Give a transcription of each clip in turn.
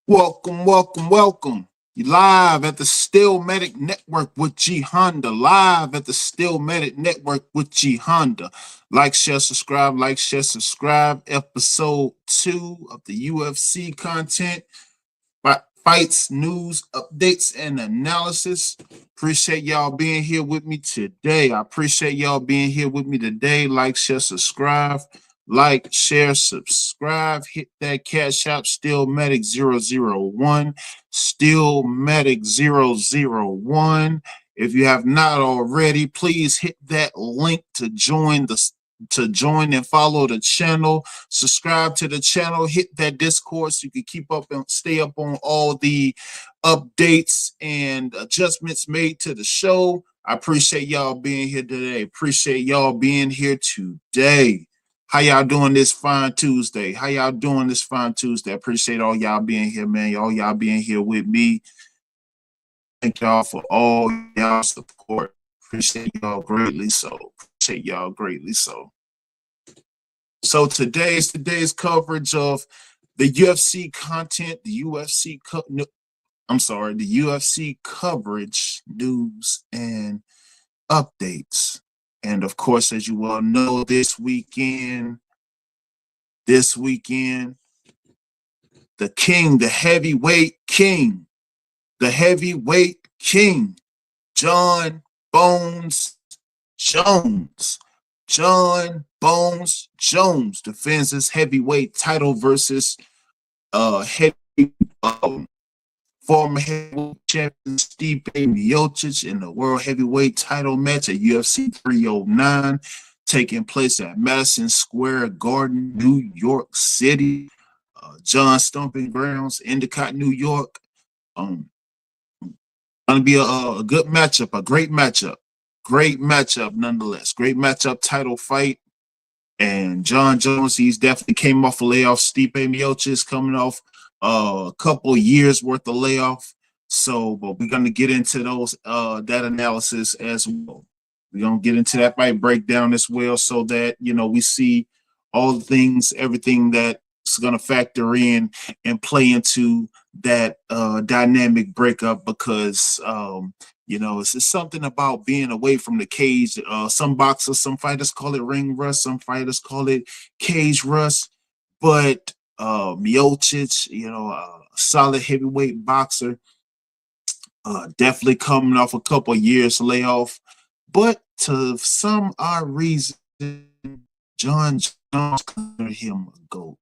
Welcome, welcome, welcome. You live at the Steelmatic Network with G Honda. Live at the Steelmatic Network with G Honda. Like, share, subscribe. Like, share, subscribe. Episode 2 of the UFC content. Fights, news, updates, and analysis. Appreciate y'all being here with me today. I appreciate y'all being here with me today. Like, share, subscribe. Like, share, subscribe. Hit that cash app, Steelmatic001. Steelmatic001. If you have not already, please hit that link to join and follow the channel. Subscribe to the channel, hit that Discord so you can keep up and stay up on all the updates and adjustments made to the show. I appreciate y'all being here today. Appreciate y'all being here today. How y'all doing this fine Tuesday? How y'all doing this fine Tuesday? I appreciate all y'all being here, man. All y'all being here with me. Thank y'all for all y'all support. Appreciate y'all greatly so. Appreciate y'all greatly so. So today's coverage of the UFC content, the UFC coverage, news, and updates. And of course, as you all know, this weekend, the king, the heavyweight king, John Bones Jones. John Bones Jones defends his heavyweight title versus former heavyweight champion Stipe Miocic in the world heavyweight title match at UFC 309, taking place at Madison Square Garden, New York City. John Stomping Grounds, Endicott, New York. Gonna be a good matchup, a great matchup nonetheless. Great matchup, title fight. And John Jones, he's definitely came off a layoff. Stipe Miocic is coming off a couple years worth of layoff. So, but we're gonna get into that analysis as well. We're gonna get into that fight breakdown as well, so that we see all the things, everything that's gonna factor in and play into that dynamic breakup because it's just something about being away from the cage. Some boxers, some fighters call it ring rust, some fighters call it cage rust. But Miocic, a solid heavyweight boxer, definitely coming off a couple of years layoff. But to some odd reason, John Jones considered him a GOAT.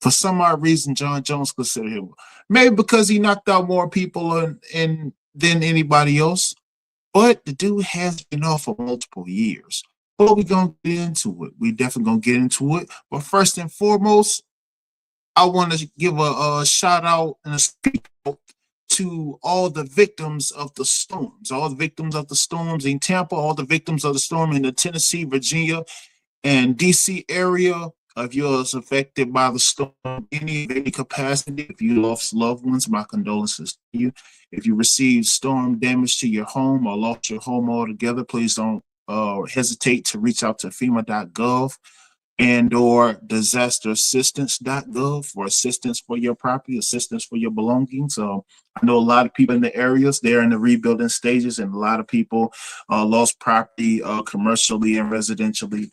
For some odd reason, John Jones considered him. Maybe because he knocked out more people than anybody else. But the dude has been off for multiple years. But we're going to get into it. We definitely going to get into it. But first and foremost, I want to give a shout out and a speak out to all the victims of the storms, in Tampa, all the victims of the storm in the Tennessee, Virginia, and DC area. If you're affected by the storm, any capacity, if you lost loved ones, my condolences to you. If you received storm damage to your home or lost your home altogether, please don't hesitate to reach out to FEMA.gov and or disasterassistance.gov for assistance for your property, assistance for your belongings. I know a lot of people in the areas, they're in the rebuilding stages, and a lot of people lost property commercially and residentially.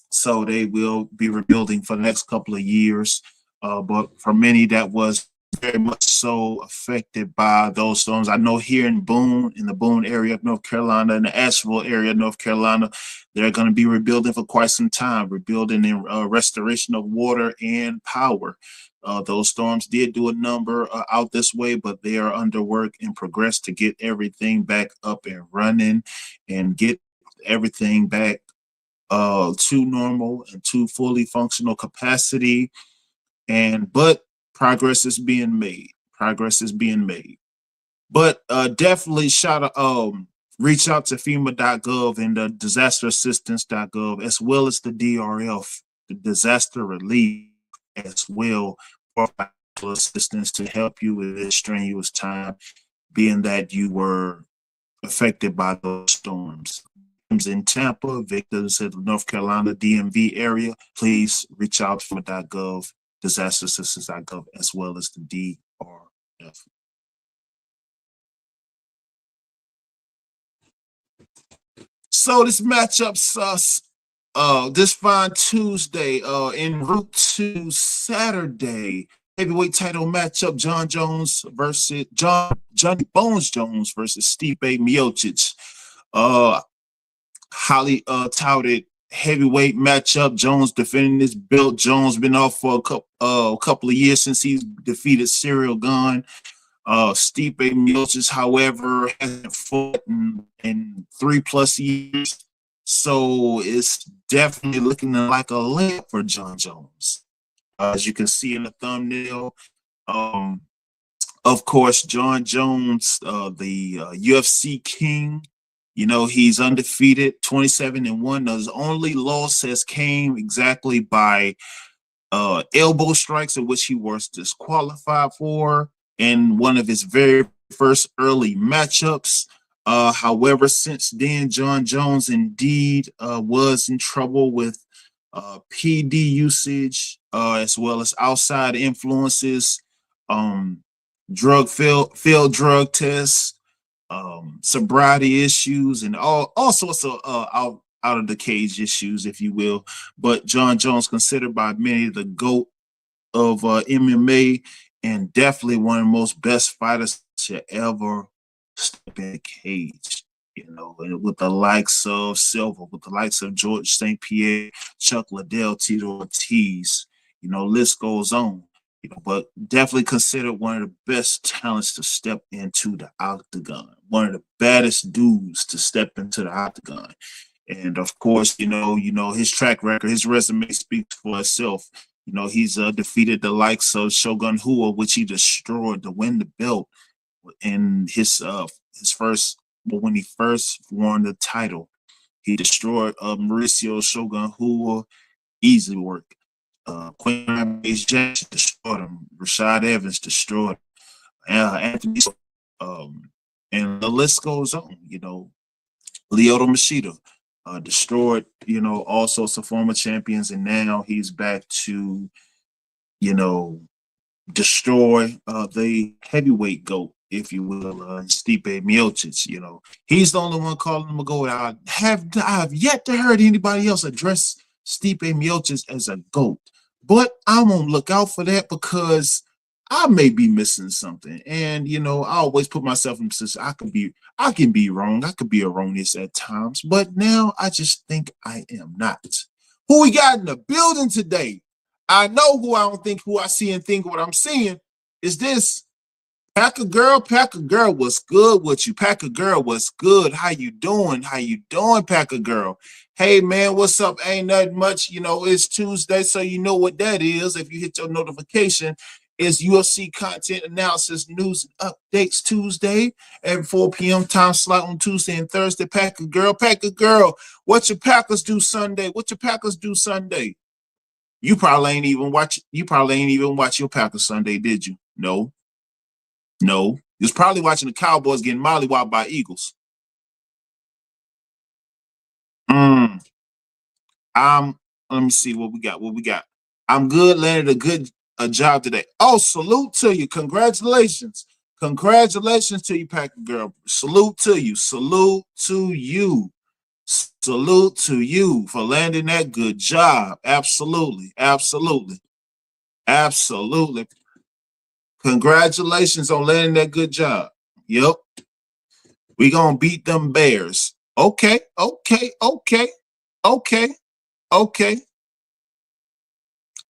So they will be rebuilding for the next couple of years. But for many, that was very much so affected by those storms. I know here in the Boone area of North Carolina, in the Asheville area of North Carolina, they're going to be rebuilding for quite some time, rebuilding and restoration of water and power. Those storms did do a number out this way, but they are under work and progress to get everything back up and running and get everything back to normal and to fully functional capacity. But progress is being made. But definitely reach out to FEMA.gov and the disasterassistance.gov, as well as the DRF, the disaster relief, as well, for assistance to help you with this strenuous time, being that you were affected by those storms. In Tampa, victims in the North Carolina DMV area, please reach out to FEMA.gov disasterassistance.gov, as well as the DRF. So this matchup sus this fine Tuesday en route to Saturday heavyweight title matchup, Johnny Bones Jones versus Stipe Miocic. Highly touted heavyweight matchup. Jones defending his belt. Jones been off for a couple of years since he's defeated Serial Gunn. Stipe Miocic, however, hasn't fought in 3+ years, so it's definitely looking like a layup for John Jones. As you can see in the thumbnail, of course, John Jones, the UFC king, he's undefeated, 27-1. His only loss has came exactly by elbow strikes, in which he was disqualified for in one of his very first early matchups. However, since then, John Jones indeed was in trouble with PD usage, as well as outside influences, failed drug tests, sobriety issues, and all sorts of out of the cage issues, if you will. But John Jones, considered by many the GOAT of MMA, and definitely one of the most best fighters to ever step in the cage. With the likes of Silva, with the likes of George St. Pierre, Chuck Liddell, Tito Ortiz, list goes on. But definitely considered one of the best talents to step into the octagon, one of the baddest dudes to step into the octagon. And of course, his track record, his resume speaks for itself. He's defeated the likes of Shogun Rua, which he destroyed to win the belt in his first, when he first won the title. He destroyed Mauricio Shogun Rua, easy work. Quinn Jackson destroyed him. Rashad Evans destroyed him. Anthony, and the list goes on. Lyoto Machida destroyed, all sorts of former champions, and now he's back to, destroy the heavyweight GOAT, if you will, Stipe Miocic. He's the only one calling him a GOAT. I have yet to heard anybody else address Stipe Miocic as a GOAT. But I'm gonna look out for that, because I may be missing something. And I always put myself in position. I can be wrong. I could be erroneous at times, but now I just think I am not. Who we got in the building today? I know who I don't think, who I see and think what I'm seeing is this. Packer girl, what's good with you? Packer girl, what's good? How you doing? Packer girl? Hey, man, what's up? Ain't nothing much. It's Tuesday, so you know what that is. If you hit your notification, it's UFC content analysis, news, and updates Tuesday at 4 p.m. time slot on Tuesday and Thursday. Packer girl, what your Packers do Sunday? You probably ain't even watch your Packers Sunday, did you? No. You was probably watching the Cowboys getting mollywopped by Eagles. Let me see what we got. I'm good, landed a job today. Oh, salute to you. Congratulations to you, Packer girl. Salute to you for landing that good job. Absolutely. Congratulations on landing that good job. Yep. We gonna beat them Bears. Okay.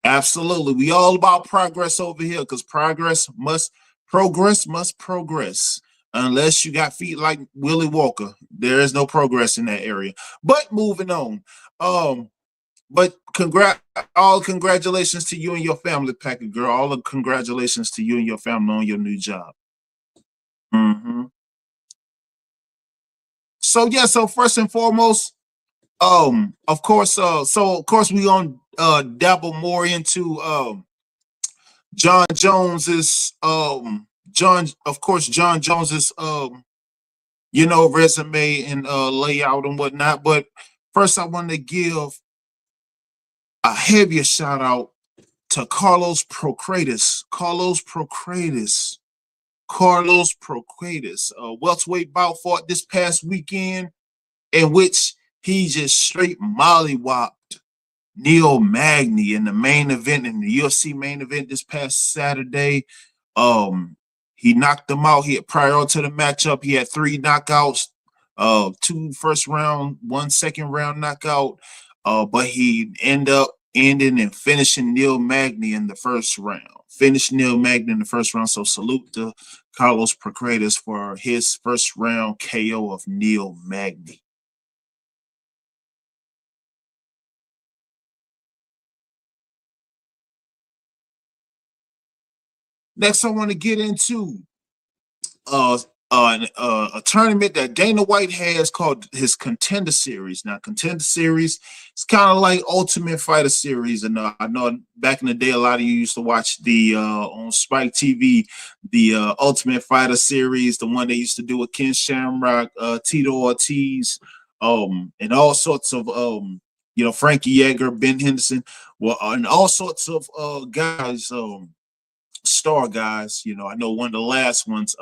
Absolutely. We all about progress over here, because progress must progress. Unless you got feet like Willie Walker, there is no progress in that area. But moving on. But congratulations to you and your family, Packer girl. All the congratulations to you and your family on your new job. So first and foremost, of course, we gonna dabble more into John Jones's John Jones's resume and layout and whatnot. But first, I want to give a heavier shout out to Carlos Procrates. Welterweight bout fought this past weekend in which he just straight mollywopped Neil Magny in the main event, in the UFC main event this past Saturday. He knocked him out. He had, prior to the matchup, he had 3 knockouts, 2 first round, 1 second round knockout. But he ended up ending and finishing Neil Magny in the first round. So salute to Carlos Procrates for his first round KO of Neil Magny. Next, I want to get into a tournament that Dana White has called his Contender Series. Now, Contender Series, it's kind of like Ultimate Fighter Series, and I know back in the day, a lot of you used to watch the on Spike TV, the Ultimate Fighter Series, the one they used to do with Ken Shamrock, Tito Ortiz, and all sorts of Frankie Yeager, Ben Henderson, and all sorts of guys. Star guys. I know one of the last ones,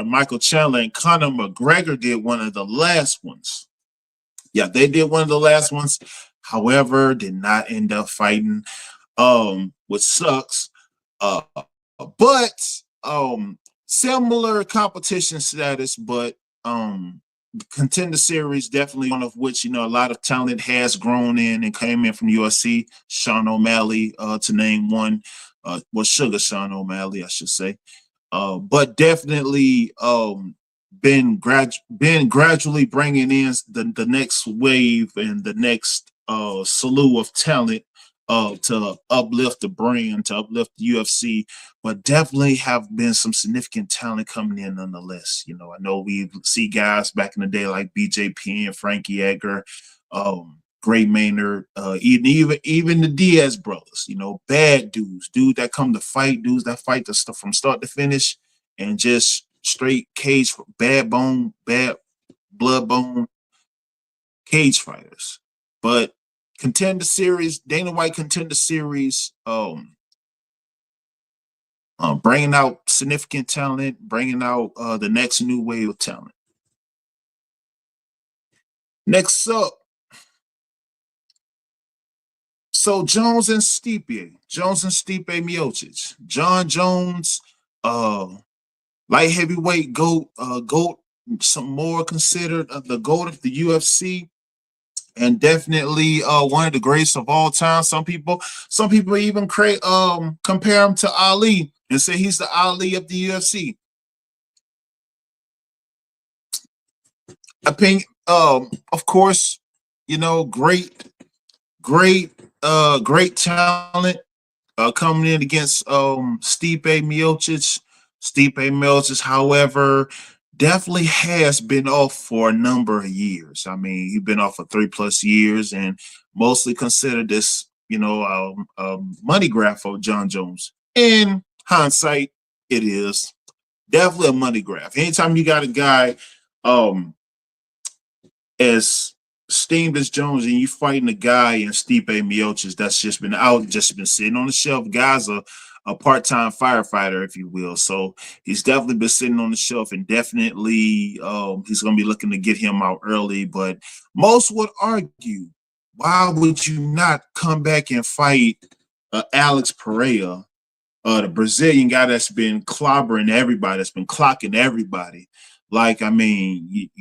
Michael Chandler and Conor McGregor did one of the last ones. Yeah, they did one of the last ones. However, did not end up fighting, which sucks. But similar competition status, but Contender Series, definitely one of which a lot of talent has grown in and came in from UFC. Sean O'Malley, to name one. Sugar Sean O'Malley, I should say. But definitely been gradually bringing in the next wave and the next slew of talent to uplift the brand, to uplift the UFC, but definitely have been some significant talent coming in nonetheless. I know we see guys back in the day like BJP and Frankie Edgar, Gray Maynard, even the Diaz brothers, bad dudes that come to fight, dudes that fight the stuff from start to finish, and just straight cage, bad blood bone cage fighters. But Contender Series, Dana White Contender Series, bringing out significant talent, bringing out the next new wave of talent. Next up, so Jones and Stipe Miocic. John Jones, light heavyweight GOAT, some more considered the GOAT of the UFC. And definitely one of the greatest of all time. Some people even compare him to Ali and say he's the Ali of the UFC. Opinion, of course, great talent coming in against Stipe Miocic. However, definitely has been off for a number of years. I mean, he's been off for 3+ years, and mostly considered this, money grab for John Jones. In hindsight, it is definitely a money grab. Anytime you got a guy as steamed as Jones and you fighting a guy in Stipe Miocic that's just been sitting on the shelf. Guy's a part-time firefighter, if you will. So he's definitely been sitting on the shelf, and definitely he's going to be looking to get him out early. But most would argue, why would you not come back and fight Alex Pereira, the Brazilian guy that's been clobbering everybody, that's been clocking everybody? Like, I mean,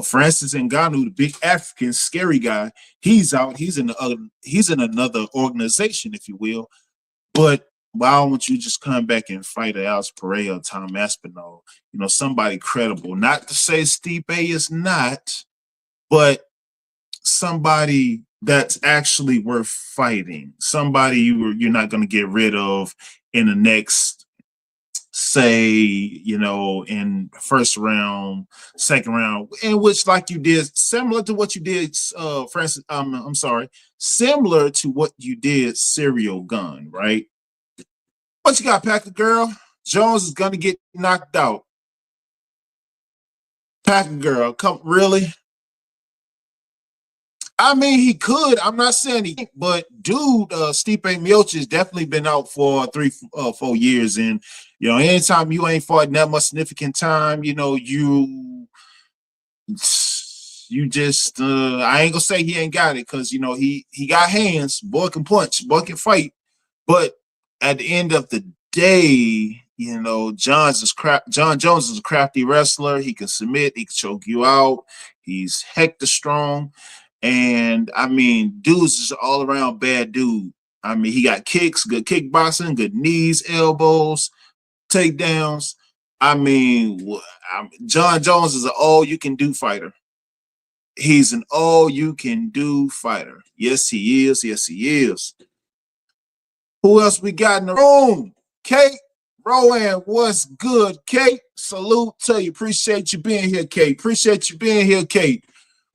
Francis Ngannou, the big African scary guy, he's out. He's in another organization, if you will. But why won't you just come back and fight Alex Pereira or Tom Aspinall? Somebody credible. Not to say Stipe is not, but somebody that's actually worth fighting. Somebody you're not going to get rid of in the next, say, in first round, second round, in which, like you did, similar to what you did, Francis. Similar to what you did, Serial Gun, right? What you got, Packer girl? Jones is gonna get knocked out. Packer girl, come really? I mean, he could. I'm not saying he can't, but dude, Stipe Miocic definitely been out for 4 years. And, anytime you ain't fought that much significant time, you just I ain't gonna say he ain't got it, because he got hands. Boy can punch, boy can fight. But at the end of the day, John Jones is a crafty wrestler. He can submit, he can choke you out. He's hector strong. And I mean, dude's just all around bad dude. I mean, he got kicks, good kickboxing, good knees, elbows, takedowns. I mean, John Jones is an all you can do fighter. He's an all you can do fighter. Yes, he is. Yes, he is. Who else we got in the room? Kate Rowan, what's good, Kate? Salute to you. Appreciate you being here, Kate. Appreciate you being here, Kate.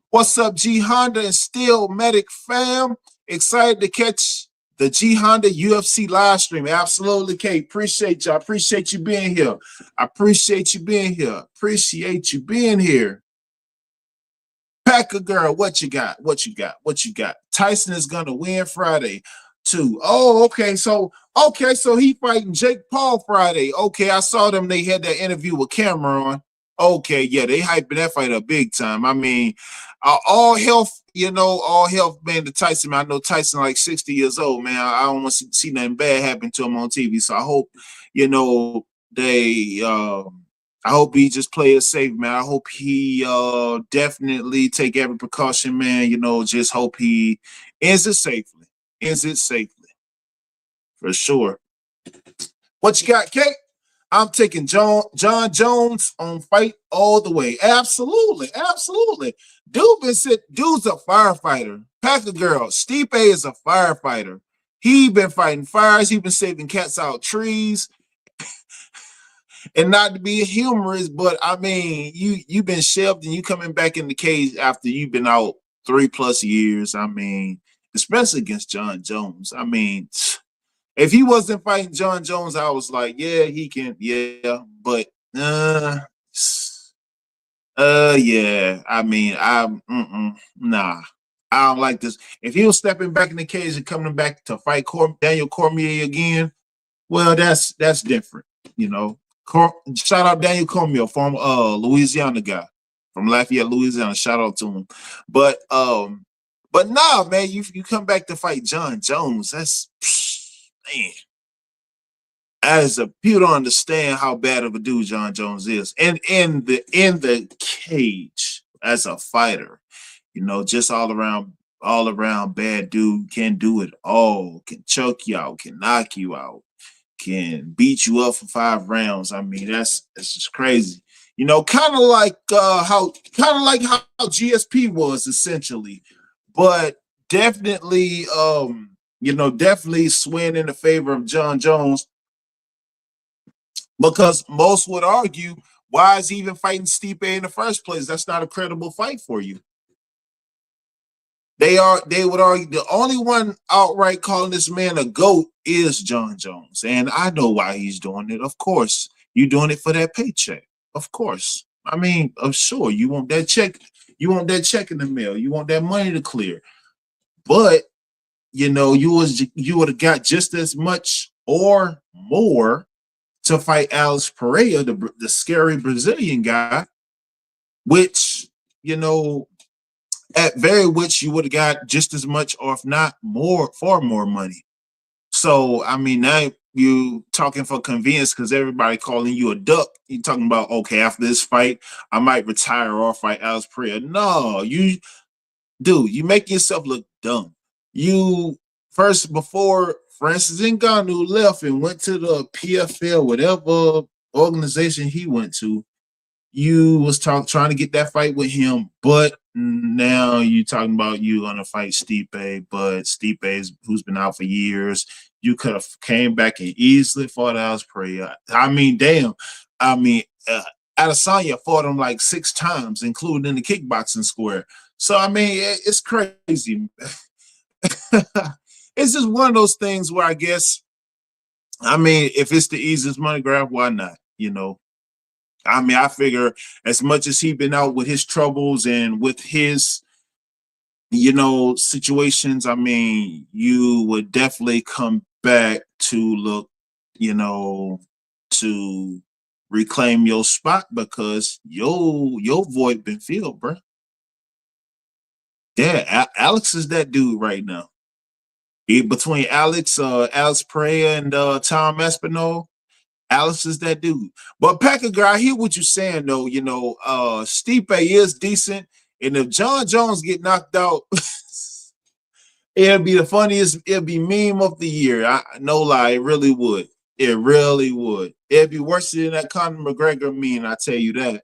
What's up, G Honda and Steelmatic fam? Excited to catch the G Honda UFC live stream. Absolutely, Kate. Appreciate you. I appreciate you being here. I appreciate you being here. Appreciate you being here. Packer girl, what you got? What you got? What you got? Tyson is gonna win Friday too. Oh, okay. So he fighting Jake Paul Friday. Okay, I saw them. They had that interview with Cameron. Okay, yeah, they hyping that fight up big time. I mean, all health, all health, man, to Tyson. Man, I know Tyson like 60 years old, man. I don't want to see nothing bad happen to him on TV. So I hope, they I hope he just plays safe, man. I hope he definitely take every precaution, man. Just hope he ends it safely. Ends it safely. For sure. What you got, Kate? I'm taking John Jones on fight all the way. Absolutely. Absolutely. Dude's a firefighter. Packer girl. Stipe is a firefighter. He been fighting fires. He been saving cats out trees. And not to be humorous, but I mean, you've been shelved and you coming back in the cage after you've been out 3+ years. I mean, especially against John Jones. I mean, if he wasn't fighting John Jones, I was like, yeah, he can, yeah, but yeah. I mean, nah, I don't like this. If he was stepping back in the cage and coming back to fight Daniel Cormier again, well, that's different, Shout out Daniel Cormier, former Louisiana guy from Lafayette, Louisiana. Shout out to him. But nah, man, you come back to fight John Jones. That's man. As people don't understand how bad of a dude John Jones is, and in the cage as a fighter, just all around bad dude. Can do it all. Can choke you out. Can knock you out. Can beat you up for 5 rounds. I mean, that's just crazy. Kind of like how GSP was essentially, but definitely, definitely swing in the favor of John Jones, because most would argue, why is he even fighting Stipe in the first place? That's not a credible fight for you. They would argue the only one outright calling this man a GOAT is John Jones. And I know why he's doing it. Of course, you're doing it for that paycheck. Of course. I mean, I'm sure you want that check. You want that check in the mail. You want that money to clear. But, you would have got just as much or more to fight Alex Pereira, the scary Brazilian guy, which, at very which you would have got just as much, or if not more, far more money. So, I mean, now you talking for convenience because everybody calling you a duck. You talking about, okay, after this fight, I might retire or fight Alex Pereira. No, you make yourself look dumb. Before Francis Ngannou left and went to the PFL, whatever organization he went to, you was trying to get that fight with him, but now you talking about you gonna fight Stipe, but Stipe who's been out for years. You could have came back and easily fought Alex Pereira. I mean, damn. I mean, Adesanya fought him like 6 times, including in the kickboxing square. So I mean, it's crazy. It's just one of those things where I guess, I mean, if it's the easiest money grab, why not? I mean, I figure as much as he's been out with his troubles and with his situations, I mean, you would definitely come back to look, you know, to reclaim your spot because your void been filled, bro. Yeah, Alex is that dude right now. Between Alex Pereira and Tom Espinal, Alex is that dude. But Packer guy, I hear what you're saying though. Stipe is decent, and if John Jones get knocked out, it'll be the funniest. It'll be meme of the year. No lie, it really would. It really would. It'd be worse than that Conor McGregor meme. I tell you that.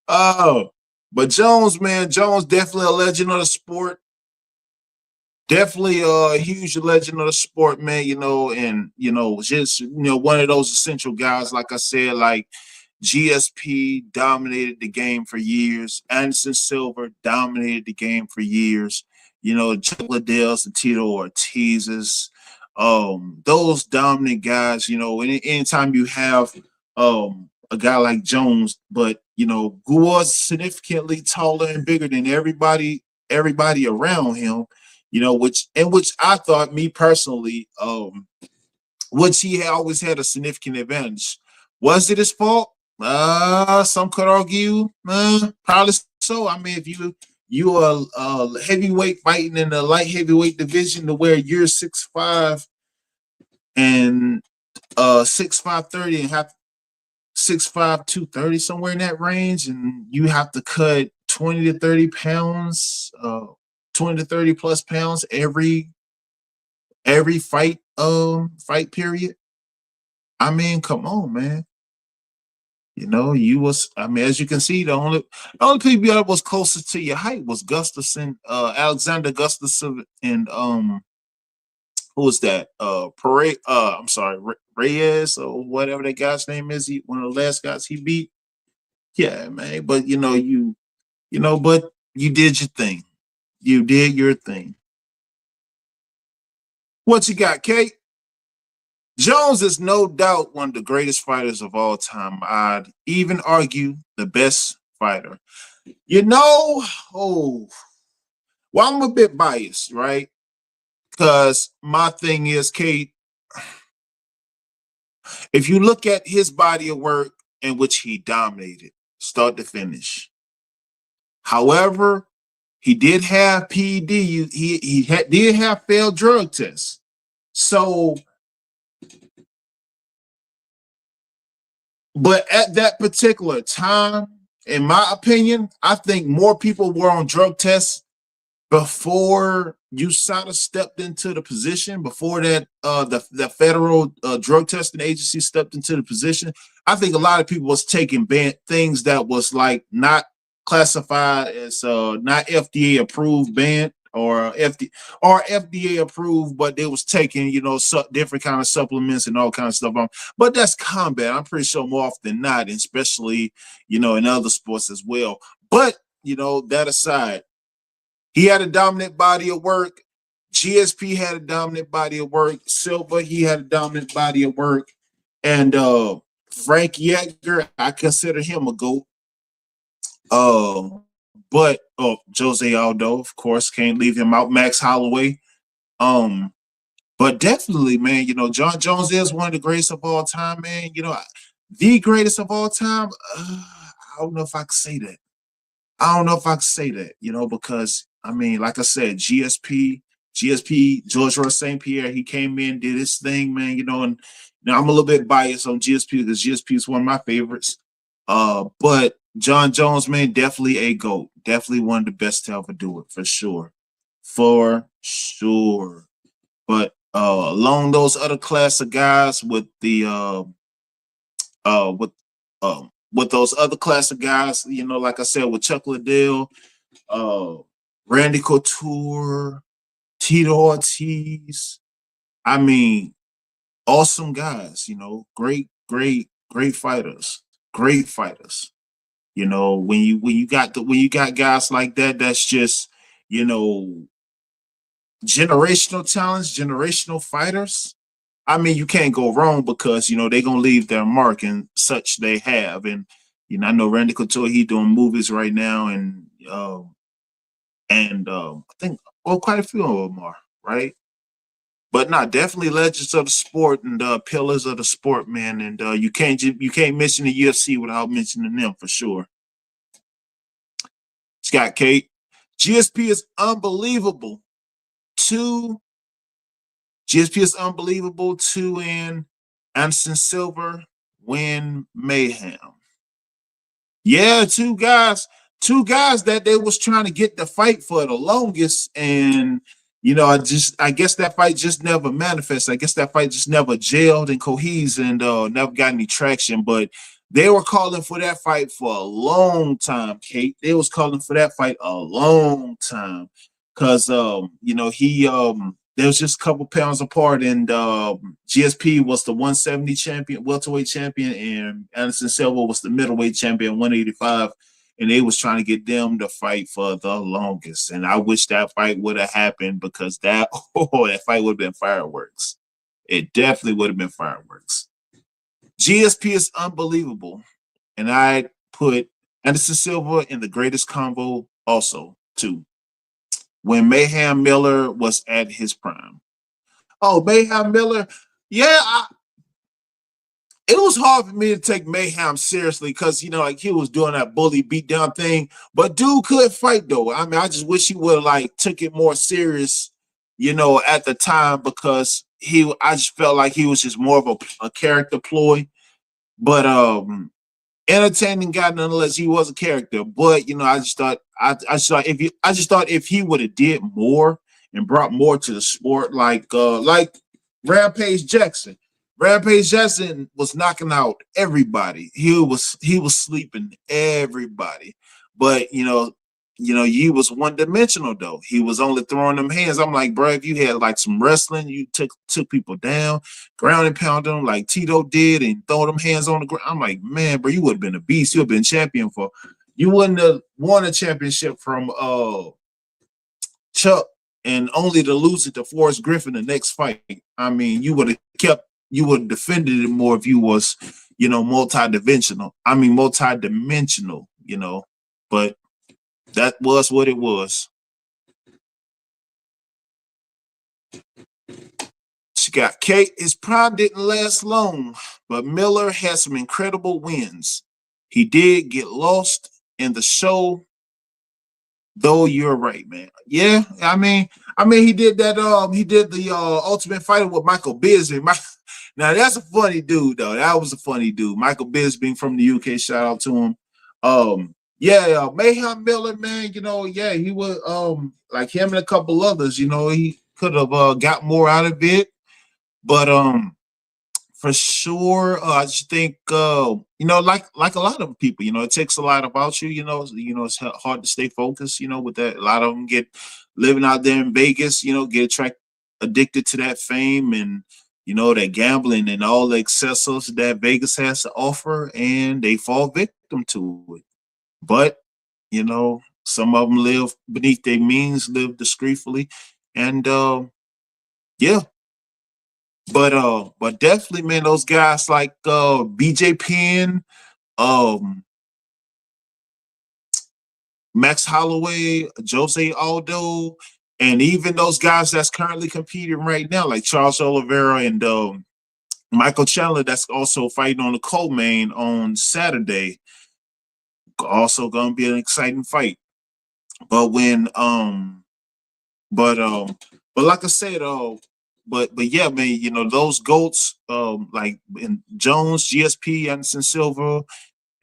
Oh, but Jones, man, Jones definitely a legend of the sport. Definitely a huge legend of the sport, man. And just one of those essential guys. Like I said, like GSP dominated the game for years. Anderson Silva dominated the game for years. Chuck Liddell's and Tito Ortiz's, those dominant guys. Anytime you have a guy like Jones, but who was significantly taller and bigger than everybody around him, which I thought, me personally, which he always had a significant advantage. Was it his fault? Some could argue, probably so. I mean, if you are heavyweight fighting in the light heavyweight division to where you're 6'5" and 6'5" 30 and have 6'5", 230, somewhere in that range, and you have to cut 20 to 30 pounds, 20 to 30 plus pounds every fight period. I mean, come on, man. I mean, as you can see, the only people that was closest to your height was Gustafson, Alexander Gustafson, and who was that? I'm sorry, Reyes or whatever that guy's name is. One of the last guys he beat. Yeah, man. But but you did your thing. You did your thing. What you got, Kate? Jones is no doubt one of the greatest fighters of all time. I'd even argue the best fighter. Oh, well, I'm a bit biased, right? Because my thing is, Kate, if you look at his body of work in which he dominated, start to finish. However, he did have PED. Did have failed drug tests. So, but at that particular time, in my opinion, I think more people were on drug tests before USADA stepped into the position, before that the federal drug testing agency stepped into the position. I think a lot of people was taking things that was like not classified as not FDA approved banned or FDA approved, but they was taking different kind of supplements and all kinds of stuff. But that's combat. I'm pretty sure more often than not, especially in other sports as well. But that aside, he had a dominant body of work. GSP had a dominant body of work. Silva, he had a dominant body of work. And Frank Yeager, I consider him a GOAT. But Jose Aldo, of course, can't leave him out. Max Holloway. But definitely, man, John Jones is one of the greatest of all time, man. The greatest of all time. I don't know if I can say that. Because I mean, like I said, GSP, George Ross St. Pierre, he came in, did his thing, man. And I'm a little bit biased on GSP because GSP is one of my favorites. But John Jones, man, definitely a GOAT. Definitely one of the best to ever do it, for sure. For sure. But along those other class of guys with the with those other class of guys, like I said, with Chuck Liddell, Randy Couture, Tito Ortiz. I mean, awesome guys, great, great, great fighters. Great fighters. When you got guys like that, that's just, generational talents, generational fighters. I mean, you can't go wrong because they're gonna leave their mark, and such they have. And I know Randy Couture, he doing movies right now, and and I think quite a few of them are right. But not definitely legends of the sport and pillars of the sport, man. And you can't mention the UFC without mentioning them for sure. Scott Kate, GSP is unbelievable. Two GSP is unbelievable. Two in Anderson Silver win mayhem. Yeah, two guys that they was trying to get the fight for the longest, and I guess that fight just never manifested. I guess that fight just never gelled and cohesed and never got any traction. But they were calling for that fight for a long time, Kate. They was calling for that fight a long time because he there was just a couple pounds apart, and GSP was the 170 champion, welterweight champion, and Anderson Silva was the middleweight champion, 185. And they was trying to get them to fight for the longest. And I wish that fight would have happened because that fight would have been fireworks. It definitely would have been fireworks. GSP is unbelievable. And I put Anderson Silva in the greatest combo also, too. When Mayhem Miller was at his prime. Oh, Mayhem Miller. Yeah, it was hard for me to take Mayhem seriously because like he was doing that bully beatdown thing. But dude could fight though. I mean, I just wish he would have took it more serious, at the time because I just felt like he was just more of a character ploy. But entertaining guy nonetheless. He was a character, but I just thought if he would have did more and brought more to the sport, like Rampage Jackson. Rampage Jackson was knocking out everybody. He was sleeping everybody, but he was one dimensional though. He was only throwing them hands. I'm like, bro, if you had like some wrestling, you took people down, ground and pound them like Tito did, and throw them hands on the ground. I'm like, man, bro, you would have been a beast. You would have been champion for. You wouldn't have won a championship from Chuck and only to lose it to Forrest Griffin the next fight. I mean, you would have defended it more if you was, multi-dimensional. Multi-dimensional, but that was what it was. She got Kate. His prime didn't last long, but Miller had some incredible wins. He did get lost in the show, though. You're right, man. Yeah, he did that. He did the Ultimate Fighter with Michael Bisping. Now that's a funny dude, though. That was a funny dude. Michael Bisping from the UK. Shout out to him. Mayhem Miller, man. He was like him and a couple others. He could have got more out of it, but for sure, I just think like a lot of people, it takes a lot about you. It's hard to stay focused. With that, a lot of them get living out there in Vegas. Get addicted to that fame and that gambling and all the excesses that Vegas has to offer, and they fall victim to it. But some of them live beneath their means, live discreetly, and yeah. But definitely, man, those guys like BJ Penn, um, Max Holloway, Jose Aldo, and even those guys that's currently competing right now, like Charles Oliveira and Michael Chandler, that's also fighting on the co-main on Saturday. Also gonna be an exciting fight. But when but like I said, but yeah, man, those goats, like in Jones, GSP, Anderson Silva,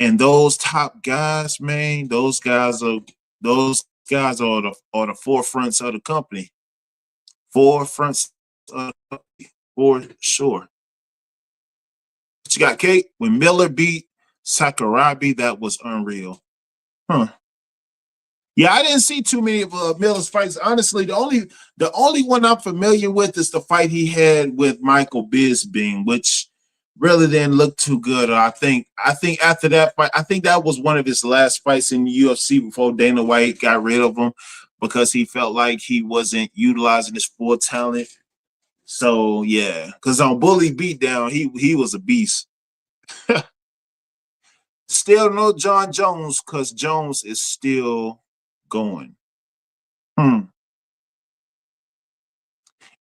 and those top guys, man, those guys are the forefronts of the company. Forefronts of the company, for sure. But you got Kate when Miller beat Sakuraba, that was unreal. Huh. Yeah, I didn't see too many of Miller's fights. Honestly, the only one I'm familiar with is the fight he had with Michael Bisping, which really didn't look too good. I think after that fight, I think that was one of his last fights in the UFC before Dana White got rid of him because he felt like he wasn't utilizing his full talent. So yeah, because on Bully Beatdown, he was a beast. Still no John Jones because Jones is still going. Hmm.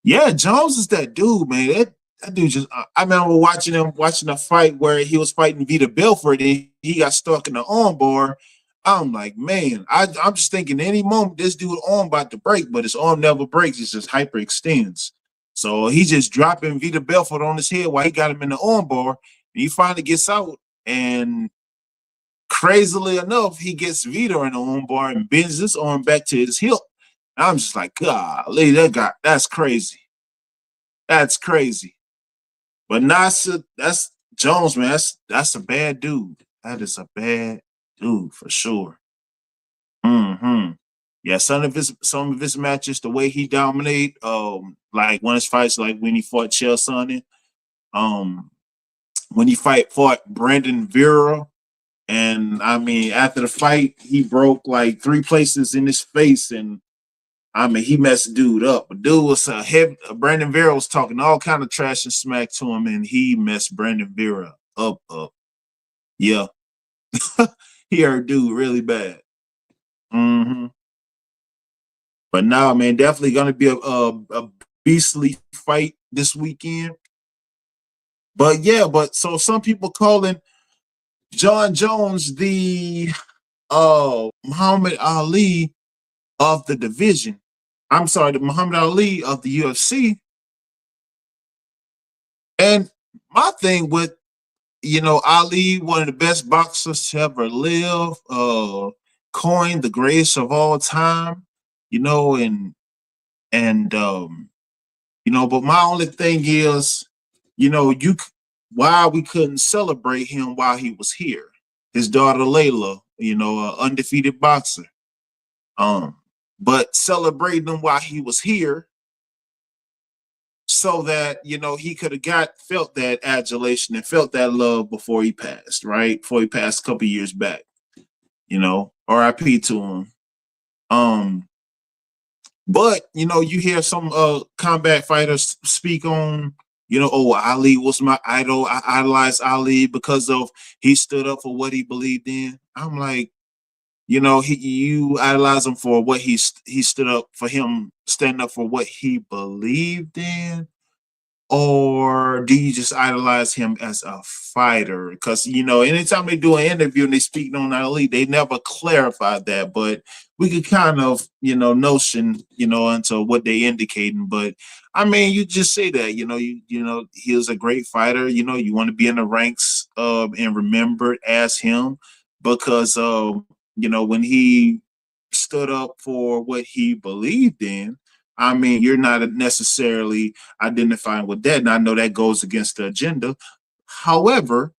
Yeah, Jones is that dude, man. That dude just. I remember watching a fight where he was fighting Vita Belfort and he got stuck in the armbar. I'm like, man, I'm just thinking any moment this dude arm about to break, but his arm never breaks. It just hyperextends. So he just dropping Vita Belfort on his head while he got him in the armbar. And he finally gets out, and crazily enough, he gets Vita in the armbar and bends his arm back to his hip. And I'm just like, golly, that's crazy. That's crazy. But Nasser, that's Jones, man. That's a bad dude. That is a bad dude for sure. Hmm. Yeah, some of his matches, the way he dominate, like one of his fights, like when he fought Chael Sonnen, um, when he fought Brandon Vera, and I mean after the fight, he broke like three places in his face, and I mean, he messed dude up. But dude was a heavy. Brandon Vera was talking all kind of trash and smack to him, and he messed Brandon Vera up. Yeah, he hurt dude really bad. Hmm. But now, man, definitely gonna be a beastly fight this weekend. But yeah, but so some people calling John Jones the Muhammad Ali of the division. I'm sorry, the Muhammad Ali of the UFC. And my thing with Ali, one of the best boxers to ever live, coined the greatest of all time, you know, and but my only thing is, you know, you why we couldn't celebrate him while he was here. His daughter Layla, an undefeated boxer. Um, but celebrating him while he was here so that he could have felt that adulation and felt that love before he passed, right? Before he passed a couple years back, RIP to him. Um, but you hear some combat fighters speak on, oh, Ali was my idol. I idolized Ali because of he stood up for what he believed in. I'm like, you idolize him for what he stood up for, him standing up for what he believed in, or do you just idolize him as a fighter? Because anytime they do an interview and they speak on Ali, they never clarify that. But we could kind of notion into what they indicating. But I mean, you just say that he was a great fighter. You want to be in the ranks and remembered as him because when he stood up for what he believed in. I mean, you're not necessarily identifying with that. And I know that goes against the agenda. However,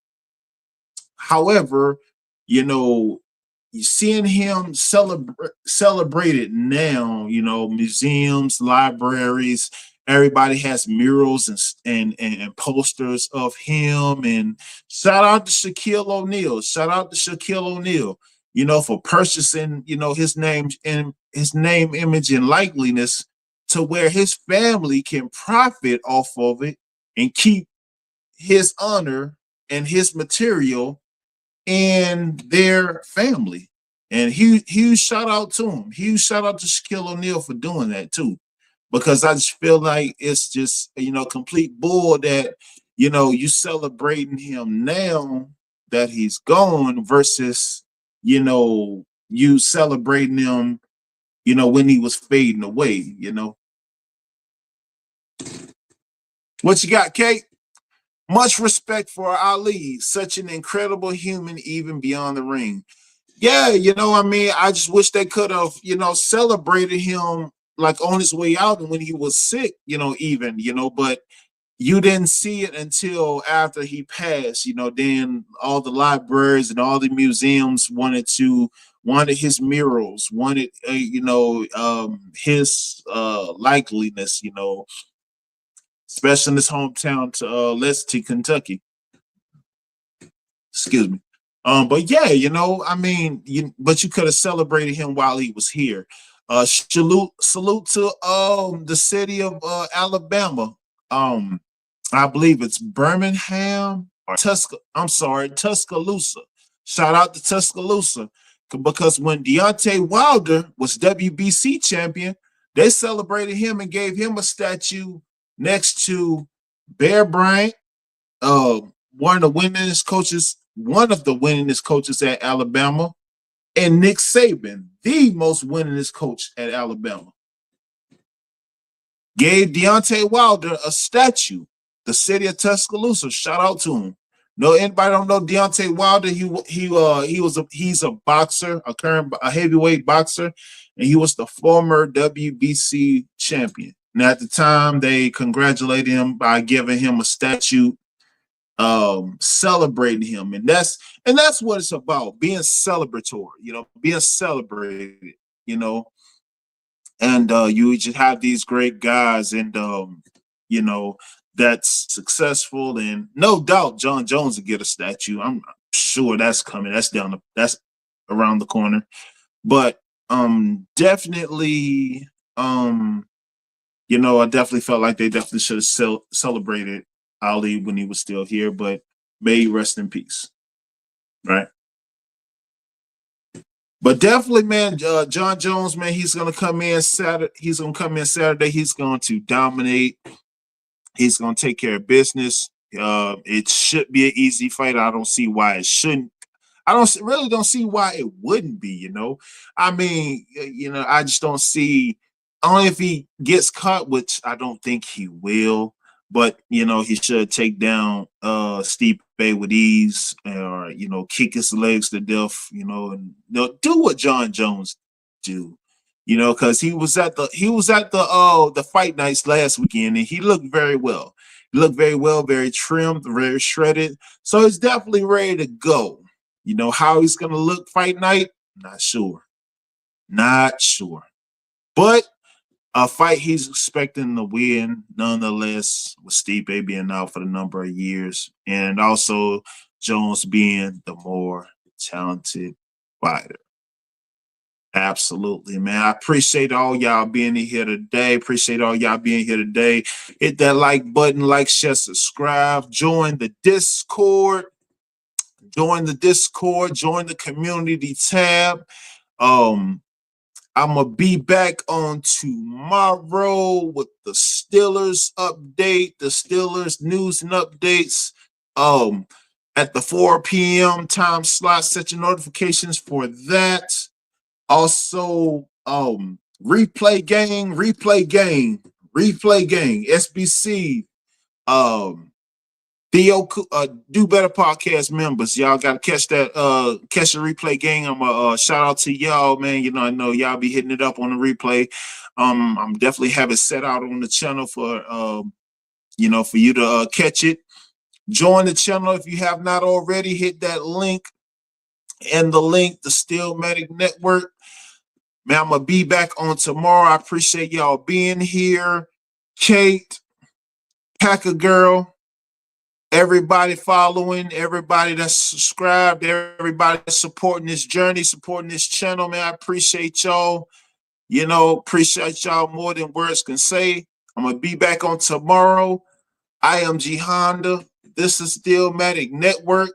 however, you know, seeing him celebrated now, museums, libraries, everybody has murals and posters of him. And shout out to Shaquille O'Neal. Shout out to Shaquille O'Neal, for purchasing, his name, image, and likeliness to where his family can profit off of it and keep his honor and his material and their family. And huge shout out to him. Huge shout out to Shaquille O'Neal for doing that too. Because I just feel like it's just, complete bull that, you celebrating him now that he's gone versus, you celebrating him, when he was fading away. What you got, Kate? Much respect for Ali, such an incredible human, even beyond the ring. Yeah, I mean, I just wish they could have, celebrated him like on his way out and when he was sick, even, but you didn't see it until after he passed, then all the libraries and all the museums wanted his murals, wanted his likeliness, especially in his hometown to Lexington, Kentucky. Excuse me. But yeah, I mean, but you could have celebrated him while he was here. Salute to the city of Alabama. Um, I believe it's Birmingham or I'm sorry, Tuscaloosa. Shout out to Tuscaloosa. because when Deontay Wilder was WBC champion, they celebrated him and gave him a statue next to Bear Bryant, one of the winningest coaches at Alabama, and Nick Saban, the most winningest coach at Alabama. Gave Deontay Wilder a statue. The city of Tuscaloosa, shout out to him. No, anybody don't know Deontay Wilder? He's a boxer, a heavyweight boxer, and he was the former WBC champion. And at the time, they congratulated him by giving him a statue, celebrating him, and that's what it's about, being celebratory, being celebrated, and you just have these great guys, and that's successful, and no doubt John Jones will get a statue. I'm sure that's coming. That's around the corner. But definitely, I definitely felt like they definitely should have celebrated Ali when he was still here, but may he rest in peace. Right. But definitely, man, John Jones, man, he's gonna come in Saturday. He's going to dominate. He's going to take care of business. It should be an easy fight. I don't see why it shouldn't. Really don't see why it wouldn't be, I mean, I just don't see, only if he gets caught, which I don't think he will, but, he should take down Stipe with ease, or, kick his legs to death, and do what John Jones do. Because he was at the fight nights last weekend, and he looked very well. He looked very well, very trimmed, very shredded. So he's definitely ready to go. How he's gonna look fight night, not sure. But a fight he's expecting to win, nonetheless, with Stipe being out for the number of years, and also Jones being the more talented fighter. Absolutely, man. I appreciate all y'all being here today. Hit that like button, like, share, subscribe. Join the Discord. Join the community tab. I'm gonna be back on tomorrow with the Steelers update, the Steelers news and updates. At the 4 p.m. time slot. Set your notifications for that. Also, replay gang, SBC, Theo, Do Better podcast members. Y'all gotta catch the replay gang. I'm a shout out to y'all, man. I know y'all be hitting it up on the replay. I'm definitely have it set out on the channel for for you to catch it. Join the channel if you have not already. Hit that link, the Steelmatic Network. Man, I'm gonna be back on tomorrow. I appreciate y'all being here. Kate, Packer Girl, everybody following, everybody that's subscribed, everybody that's supporting this journey, supporting this channel, man. I appreciate y'all. Appreciate y'all more than words can say. I'm gonna be back on tomorrow. I am G Honda. This is Steelmatic Network,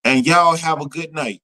and y'all have a good night.